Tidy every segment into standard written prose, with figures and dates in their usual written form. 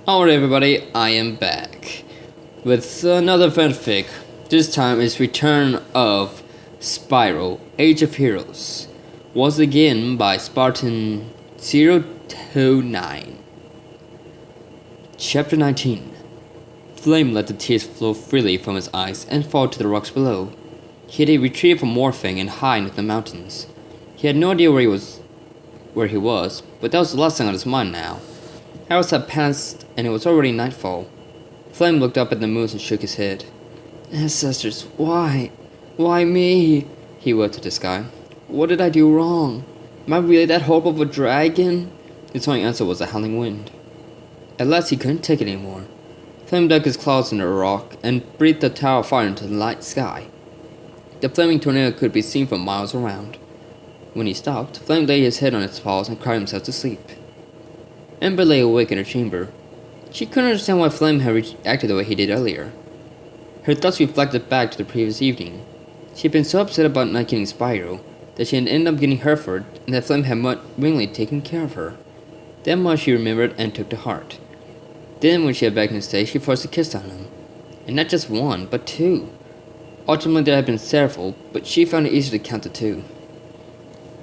Alright everybody, I am back with another fanfic. This time it's Return of Spyro Age of Heroes. Once again by chp19. Chapter 19. Flame let the tears flow freely from his eyes and fall to the rocks below. He had retreated from morphing and high into the mountains. He had no idea where he was, but that was the last thing on his mind now. Hours had passed, and it was already nightfall. Flame looked up at the moon and shook his head. Ancestors, why? Why me? He wailed to the sky. What did I do wrong? Am I really that horrible of a dragon? His only answer was a howling wind. At last he couldn't take it anymore. Flame dug his claws into the rock and breathed a tower of fire into the night sky. The flaming tornado could be seen for miles around. When he stopped, Flame laid his head on his paws and cried himself to sleep. Ember lay awake in her chamber. She couldn't understand why Flame had reacted the way he did earlier. Her thoughts reflected back to the previous evening. She had been so upset about not getting Spyro that she had ended up getting Hereford, and that Flame had willingly taken care of her. That much she remembered and took to heart. Then, when she had begged him to stay, she forced a kiss on him. And not just one, but two. Ultimately, there had been several, but she found it easy to count to two.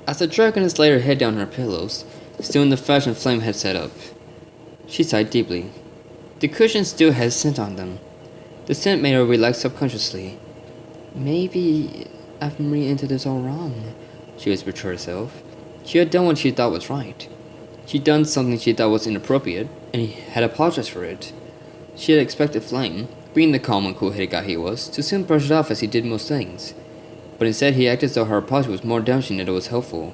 As the dragoness laid her head down on her pillows, still in the fashion Flame had set up, she sighed deeply. The cushions still had scent on them. The scent made her relax subconsciously. Maybe I've been reading into this all wrong, she whispered to herself. She had done what she thought was right. She'd done something she thought was inappropriate, and he had apologized for it. She had expected Flame, being the calm and cool-headed guy he was, to soon brush it off as he did most things. But instead he acted as though her apology was more damaging than it was helpful.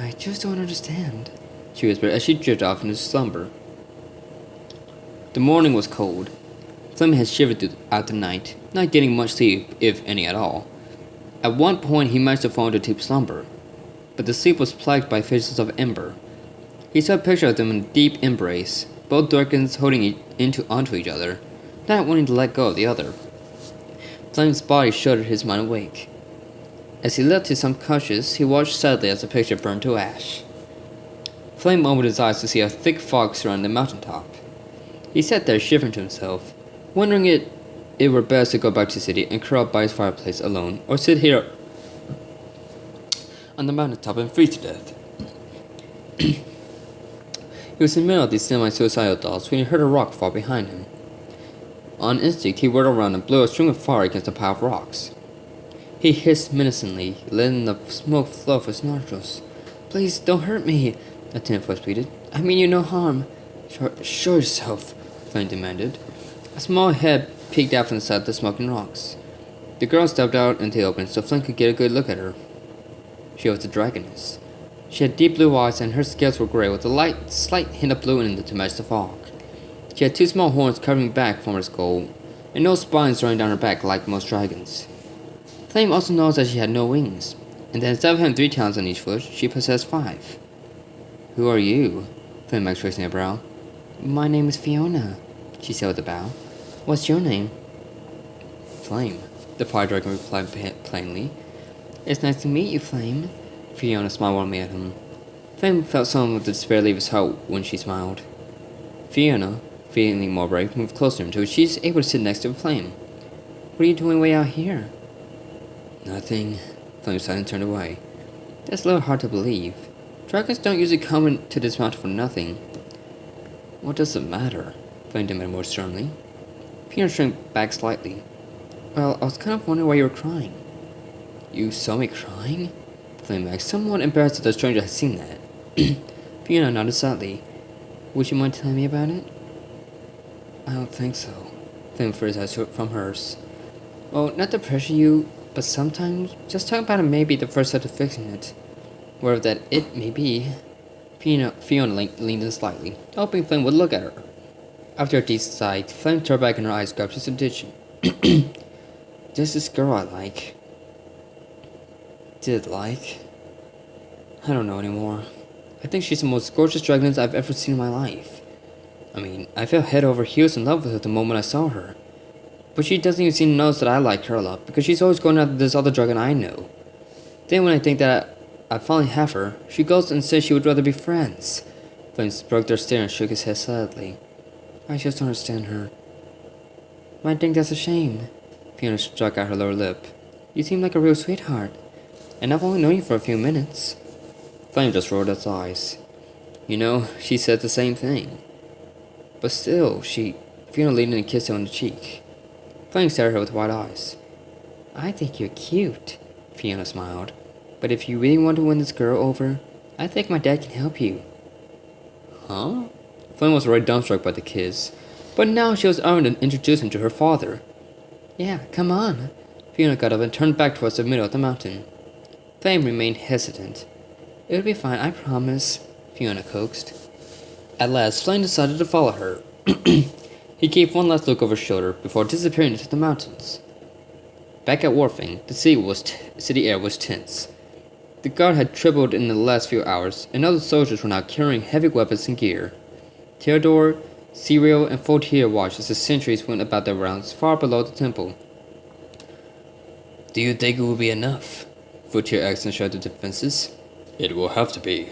I just don't understand, she whispered as she drifted off into slumber. The morning was cold. Flame had shivered throughout the night, not getting much sleep, if any at all. At one point he managed to fall into deep slumber, but the sleep was plagued by visions of Ember. He saw a picture of them in a deep embrace, both dragons holding onto each other, not wanting to let go of the other. Flame's body shuddered his mind awake. As he left his subconscious, he watched sadly as the picture burned to ash. Flame opened his eyes to see a thick fog surround the mountaintop. He sat there shivering to himself, wondering if it were best to go back to the city and curl up by his fireplace alone, or sit here on the mountaintop and freeze to death. He was in the middle of these semi-suicidal thoughts when he heard a rock fall behind him. On instinct, he whirled around and blew a string of fire against a pile of rocks. He hissed menacingly, letting the smoke flow from his nostrils. Please, don't hurt me, a thin voice pleaded. I mean you no harm. Show yourself, Flame demanded. A small head peeked out from inside the smoking rocks. The girl stepped out into the open so Flame could get a good look at her. She was a dragoness. She had deep blue eyes and her scales were gray with a slight hint of blue in it to match the fog. She had two small horns covering back from her skull, and no spines running down her back like most dragons. Flame also noticed that she had no wings, and that instead of having 3 talons on each foot, she possessed 5. Who are you? Flame asked, raising her brow. My name is Fiona, she said with a bow. What's your name? Flame, the fire dragon replied plainly. It's nice to meet you, Flame. Fiona smiled warmly at him. Flame felt some of the despair leave his heart when she smiled. Fiona, feeling more brave, moved closer until she was able to sit next to Flame. What are you doing way out here? Nothing. Flame sighed and turned away. That's a little hard to believe. Dragons don't usually come to this mountain for nothing. What does it matter? Flame demanded more sternly. Fiona shrank back slightly. Well, I was kind of wondering why you were crying. You saw me crying? Flame asked, somewhat embarrassed that the stranger had seen that. Fiona nodded sadly. Would you mind telling me about it? I don't think so. Flame reversed his eyes from hers. Well, not to pressure you, but sometimes just talking about it may be the first step to fixing it. Wherever that it may be. Fiona leaned in slightly, hoping Flame would look at her. After a deep sigh, Flame turned back and her eyes grabbed his attention. There's this girl I like. Did like? I don't know anymore. I think she's the most gorgeous dragoness I've ever seen in my life. I mean, I fell head over heels in love with her the moment I saw her. But she doesn't even seem to notice that I like her a lot, because she's always going after this other dragon I know. Then when I think that I finally have her, she goes and says she would rather be friends. Flame broke their stare and shook his head sadly. I just don't understand her. I think that's a shame. Fiona struck out her lower lip. You seem like a real sweetheart, and I've only known you for a few minutes. Flame just rolled its eyes. You know, she said the same thing. But still, Fiona leaned in and kissed him on the cheek. Flame stared at her with wide eyes. I think you're cute, Fiona smiled. But if you really want to win this girl over, I think my dad can help you. Huh? Flame was already dumbstruck by the kiss, but now she was eager to introduce him to her father. Yeah, come on. Fiona got up and turned back towards the middle of the mountain. Flame remained hesitant. It'll be fine, I promise, Fiona coaxed. At last, Flame decided to follow her. He gave one last look over his shoulder before disappearing into the mountains. Back at Wharfing, the city air was tense. The guard had tripled in the last few hours, and other soldiers were now carrying heavy weapons and gear. Theodore, Serial, and Fortier watched as the sentries went about their rounds far below the temple. Do you think it will be enough? Fortier asked and showed the defenses. It will have to be,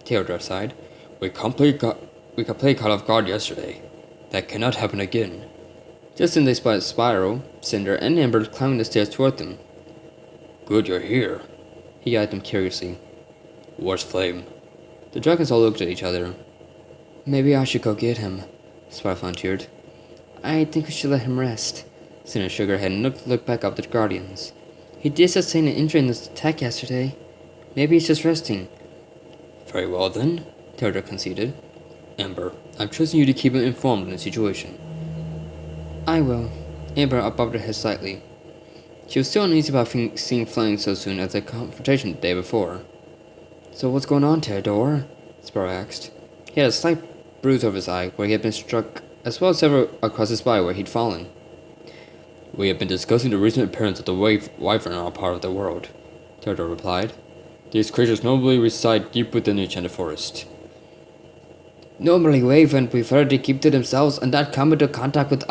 Theodore sighed. We completely caught off guard yesterday. That cannot happen again. Just then they spotted Spyro, Cinder, and Ember climbing the stairs toward them. Good you're here, he eyed them curiously. Where's Flame? The dragons all looked at each other. Maybe I should go get him, Spyro volunteered. I think we should let him rest. Cinder shook her head and looked back up at the Guardians. He did sustain an injury in this attack yesterday. Maybe he's just resting. Very well then, Theodore conceded. Ember, I'm trusting you to keep him informed on the situation. I will. Amber bobbed her head slightly. She was still uneasy about seeing Flame so soon after the confrontation the day before. So what's going on, Theodore? Spyro asked. He had a slight bruise over his eye where he had been struck, as well as several across his body where he'd fallen. We have been discussing the recent appearance of the wyvern in our part of the world, Theodore replied. These creatures normally reside deep within the enchanted forest. Normally, wyverns prefer to keep to themselves and not come into contact with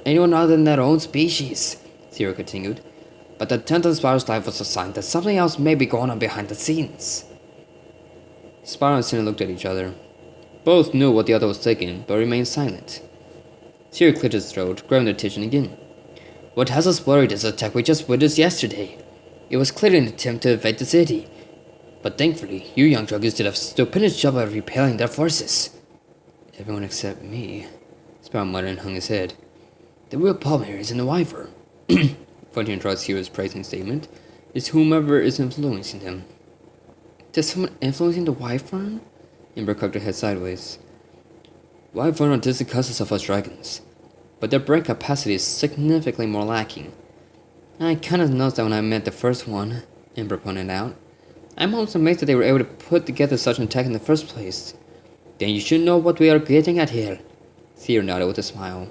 anyone other than their own species, Zero continued. But the 10th of Spyro's life was a sign that something else may be going on behind the scenes. Spyro and Cinder looked at each other. Both knew what the other was thinking, but remained silent. Zero cleared his throat, grabbing their attention again. What has us worried is the attack we just witnessed yesterday. It was clearly an attempt to invade the city. But thankfully, you young druggies did a stupendous job of repelling their forces. Everyone except me, Spyro muttered and hung his head. The real problem here is in the wyvern. Frontier draws Hero's praising statement. It's whomever is influencing them. There's someone influencing the wyvern? Ember cocked her head sideways. Wyvern are distant cousins of us dragons, but their brain capacity is significantly more lacking. I kind of noticed that when I met the first one, Ember pointed out. I'm almost amazed that they were able to put together such an attack in the first place. Then you should know what we are getting at here. Theo nodded with a smile.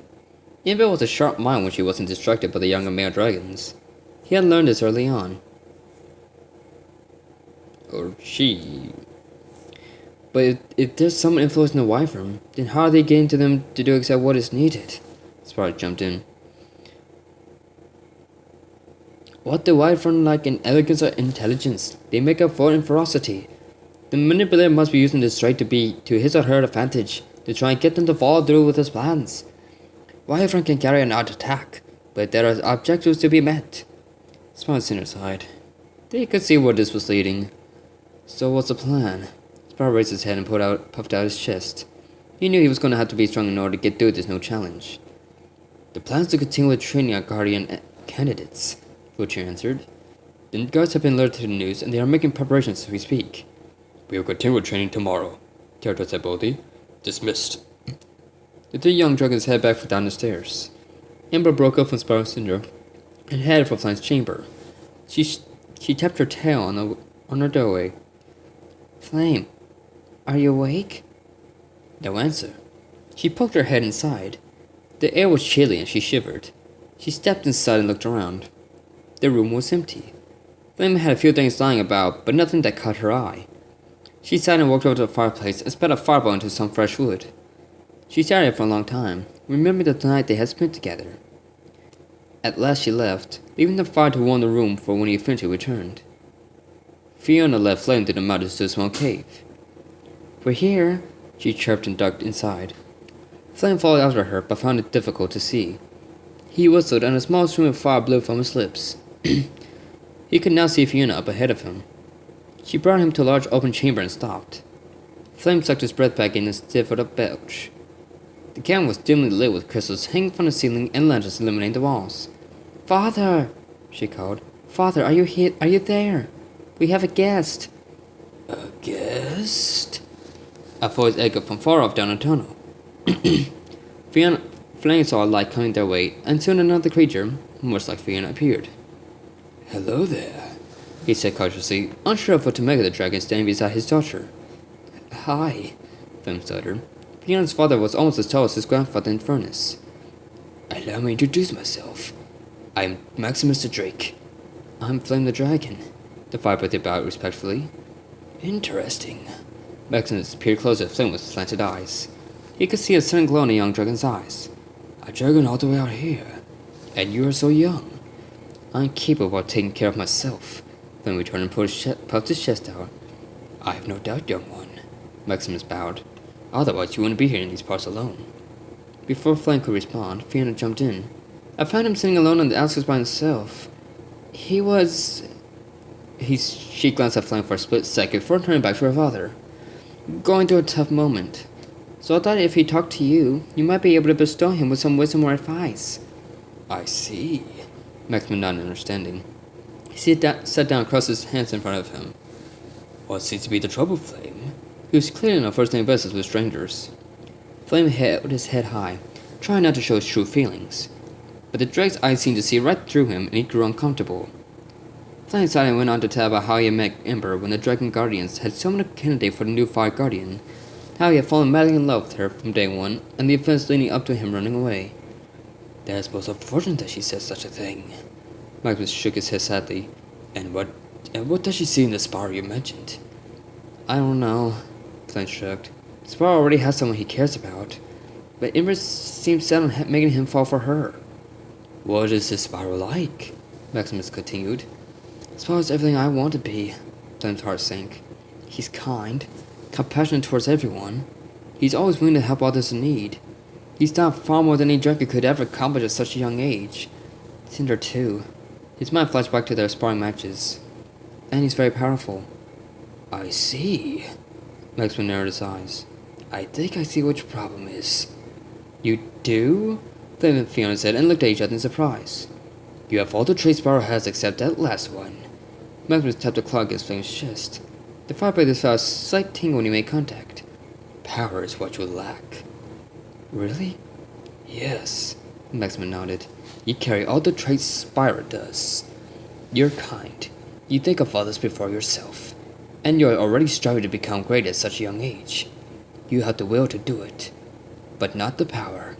Ember was a sharp mind when she wasn't distracted by the younger male dragons. He had learned this early on. Or she. But if there's someone influencing the wyvern, then how are they getting to them to do exactly what is needed? Spyro jumped in. What the wyvern lack in elegance or intelligence, they make up for in ferocity. The manipulator must be using this trait to his or her advantage, to try and get them to follow through with his plans. Wyvern can carry an out attack, but there are objectives to be met. Spyro Cinder sighed. They could see where this was leading. So what's the plan? Spyro raised his head and puffed out his chest. He knew he was going to have to be strong in order to get through this new challenge. The plan is to continue with training our guardian candidates, Butcher answered. The guards have been alerted to the news and they are making preparations as we speak. We will continue with training tomorrow, Theodore said boldly. Dismissed. The three young dragons headed back down the stairs. Ember broke up from Spyro Cinder and headed for Flame's chamber. She tapped her tail on her doorway. Flame, are you awake? No answer. She poked her head inside. The air was chilly and she shivered. She stepped inside and looked around. The room was empty. Flame had a few things lying about, but nothing that caught her eye. She sat and walked over to the fireplace and spat a fireball into some fresh wood. She sat there for a long time, remembering the night they had spent together. At last she left, leaving the fire to warm the room for when he eventually returned. Fiona led Flame to the mountains to a small cave. We're here, she chirped and ducked inside. Flame followed after her, but found it difficult to see. He whistled, and a small stream of fire blew from his lips. He could now see Fiona up ahead of him. She brought him to a large open chamber and stopped. Flame sucked his breath back in and stifled a belch. The cavern was dimly lit with crystals hanging from the ceiling and lanterns illuminating the walls. "Father!" she called. "Father, are you here? Are you there? We have a guest." "A guest?" A voice echoed from far off down the tunnel. Fiona Flame saw a light coming their way, and soon another creature, much like Fiona, appeared. "Hello there," he said cautiously, unsure of what to make of the dragon standing beside his daughter. "Hi," Flame stuttered. Fiona's father was almost as tall as his grandfather in Furnace. "Allow me to introduce myself. I am Maximus the Drake." "I'm Flame the Dragon," the firebreather bowed respectfully. "Interesting." Maximus peered closer at Flame with slanted eyes. He could see a sudden glow in the young dragon's eyes. "A dragon all the way out here, and you are so young." "I'm capable of taking care of myself," Flame returned and puffed his chest out. "I have no doubt, young one," Maximus bowed. "Otherwise you wouldn't be here in these parts alone." Before Flame could respond, Fiona jumped in. "I found him sitting alone on the outskirts by himself. She glanced at Flame for a split second before turning back to her father. "Going through a tough moment. So I thought if he talked to you, you might be able to bestow him with some wisdom or advice." "I see," Maximus nodded in understanding. He sat down and crossed his hands in front of him. "What seems to be the trouble, Flame?" He was clearly on a first-name basis with strangers. Flame held his head high, trying not to show his true feelings. But the drake's eyes seemed to see right through him, and he grew uncomfortable. Flame sighed and went on to tell about how he had met Ember when the Dragon Guardians had summoned a candidate for the new Fire Guardian, how he had fallen madly in love with her from day one, and the events leading up to him running away. "That is most unfortunate that she said such a thing." Maximus shook his head sadly. And what does she see in the Spyro you mentioned?" "I don't know," Flame shrugged. "Spyro already has someone he cares about, but Ember seems set on making him fall for her." "What is this Spyro like?" Maximus continued. "Spyro's everything I want to be," Flame's heart sank. "He's kind, compassionate towards everyone. He's always willing to help others in need. He's done far more than any dragon could ever accomplish at such a young age. Tender too." His mind flashed back to their sparring matches. "And he's very powerful." "I see." Maximus narrowed his eyes. "I think I see what your problem is." "You do?" Flame and Fiona said, and looked at each other in surprise. "You have all the traits Spyro has except that last one." Maximus tapped a claw against Flame's chest. The firebreather felt a slight tingle when he made contact. "Power is what you lack." "Really?" "Yes," Maximus nodded. "You carry all the traits Spyro does. You're kind. You think of others before yourself. And you're already striving to become great at such a young age. You have the will to do it, but not the power.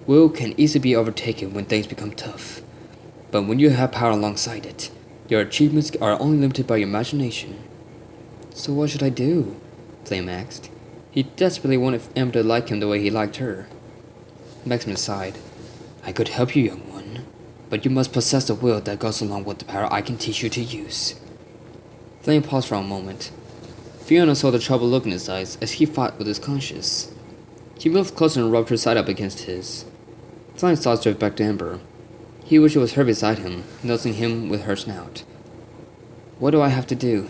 Will can easily be overtaken when things become tough. But when you have power alongside it, your achievements are only limited by your imagination." "So what should I do?" Flame asked. He desperately wanted Ember to like him the way he liked her. Maximus sighed. "I could help you, young one, but you must possess the will that goes along with the power I can teach you to use." Flame paused for a moment. Fiona saw the troubled look in his eyes as he fought with his conscience. She moved closer and rubbed her side up against his. Flame's thoughts drifted back to Ember. He wished it was her beside him, nuzzling him with her snout. "What do I have to do?"